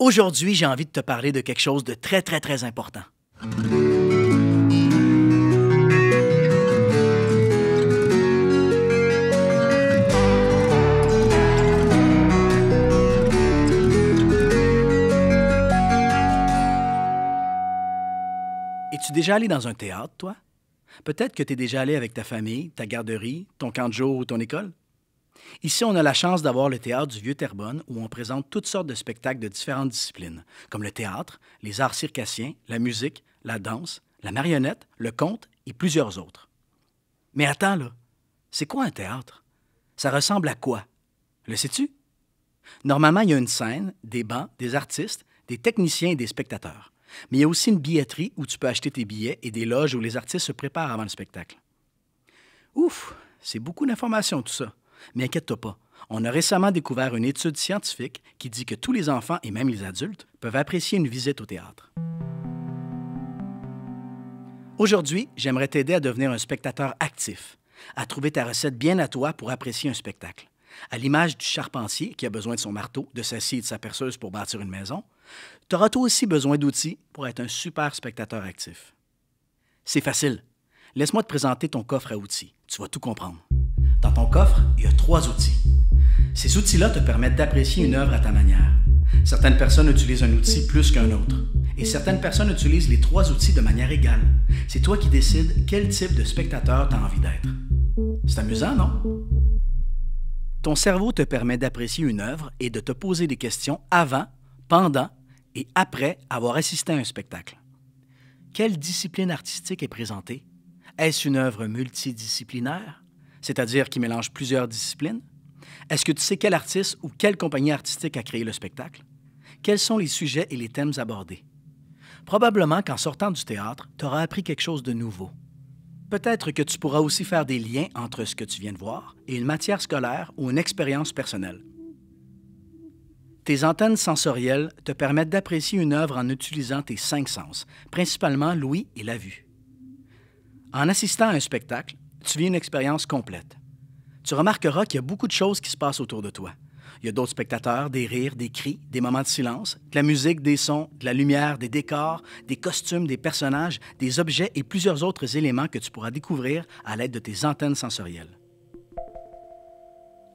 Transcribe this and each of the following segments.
Aujourd'hui, j'ai envie de te parler de quelque chose de très important. Es-tu déjà allé dans un théâtre, toi? Peut-être que tu es déjà allé avec ta famille, ta garderie, ton camp de jour ou ton école. Ici, on a la chance d'avoir le théâtre du Vieux-Terrebonne où on présente toutes sortes de spectacles de différentes disciplines, comme le théâtre, les arts circassiens, la musique, la danse, la marionnette, le conte et plusieurs autres. Mais attends, là, c'est quoi un théâtre? Ça ressemble à quoi? Le sais-tu? Normalement, il y a une scène, des bancs, des artistes, des techniciens et des spectateurs. Mais il y a aussi une billetterie où tu peux acheter tes billets et des loges où les artistes se préparent avant le spectacle. Ouf, c'est beaucoup d'informations tout ça. Mais inquiète-toi pas, on a récemment découvert une étude scientifique qui dit que tous les enfants et même les adultes peuvent apprécier une visite au théâtre. Aujourd'hui, j'aimerais t'aider à devenir un spectateur actif, à trouver ta recette bien à toi pour apprécier un spectacle. À l'image du charpentier qui a besoin de son marteau, de sa scie et de sa perceuse pour bâtir une maison, tu auras toi aussi besoin d'outils pour être un super spectateur actif. C'est facile. Laisse-moi te présenter ton coffre à outils. Tu vas tout comprendre. Dans ton coffre, il y a 3 outils. Ces outils-là te permettent d'apprécier une œuvre à ta manière. Certaines personnes utilisent un outil plus qu'un autre. Et certaines personnes utilisent les 3 outils de manière égale. C'est toi qui décides quel type de spectateur tu as envie d'être. C'est amusant, non? Ton cerveau te permet d'apprécier une œuvre et de te poser des questions avant, pendant et après avoir assisté à un spectacle. Quelle discipline artistique est présentée? Est-ce une œuvre multidisciplinaire, c'est-à-dire qui mélange plusieurs disciplines? Est-ce que tu sais quel artiste ou quelle compagnie artistique a créé le spectacle? Quels sont les sujets et les thèmes abordés? Probablement qu'en sortant du théâtre, tu auras appris quelque chose de nouveau. Peut-être que tu pourras aussi faire des liens entre ce que tu viens de voir et une matière scolaire ou une expérience personnelle. Tes antennes sensorielles te permettent d'apprécier une œuvre en utilisant tes 5 sens, principalement l'ouïe et la vue. En assistant à un spectacle, tu vis une expérience complète. Tu remarqueras qu'il y a beaucoup de choses qui se passent autour de toi. Il y a d'autres spectateurs, des rires, des cris, des moments de silence, de la musique, des sons, de la lumière, des décors, des costumes, des personnages, des objets et plusieurs autres éléments que tu pourras découvrir à l'aide de tes antennes sensorielles.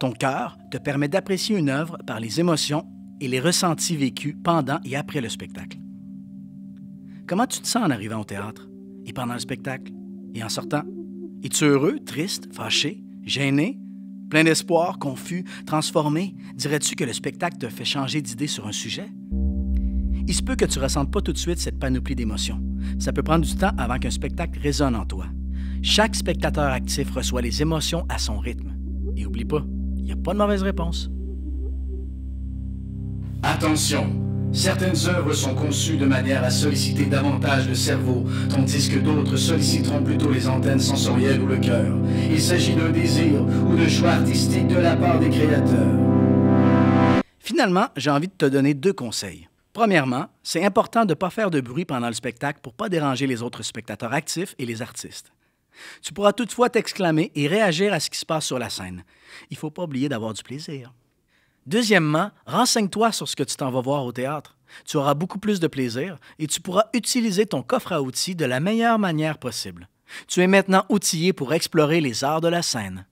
Ton cœur te permet d'apprécier une œuvre par les émotions et les ressentis vécus pendant et après le spectacle. Comment tu te sens en arrivant au théâtre et pendant le spectacle et en sortant? Es-tu heureux, triste, fâché, gêné, plein d'espoir, confus, transformé? Dirais-tu que le spectacle te fait changer d'idée sur un sujet? Il se peut que tu ne ressentes pas tout de suite cette panoplie d'émotions. Ça peut prendre du temps avant qu'un spectacle résonne en toi. Chaque spectateur actif reçoit les émotions à son rythme. Et oublie pas, il n'y a pas de mauvaise réponse. Attention! Certaines œuvres sont conçues de manière à solliciter davantage le cerveau, tandis que d'autres solliciteront plutôt les antennes sensorielles ou le cœur. Il s'agit d'un désir ou de choix artistique de la part des créateurs. Finalement, j'ai envie de te donner 2 conseils. Premièrement, c'est important de ne pas faire de bruit pendant le spectacle pour ne pas déranger les autres spectateurs actifs et les artistes. Tu pourras toutefois t'exclamer et réagir à ce qui se passe sur la scène. Il ne faut pas oublier d'avoir du plaisir. Deuxièmement, renseigne-toi sur ce que tu t'en vas voir au théâtre. Tu auras beaucoup plus de plaisir et tu pourras utiliser ton coffre à outils de la meilleure manière possible. Tu es maintenant outillé pour explorer les arts de la scène.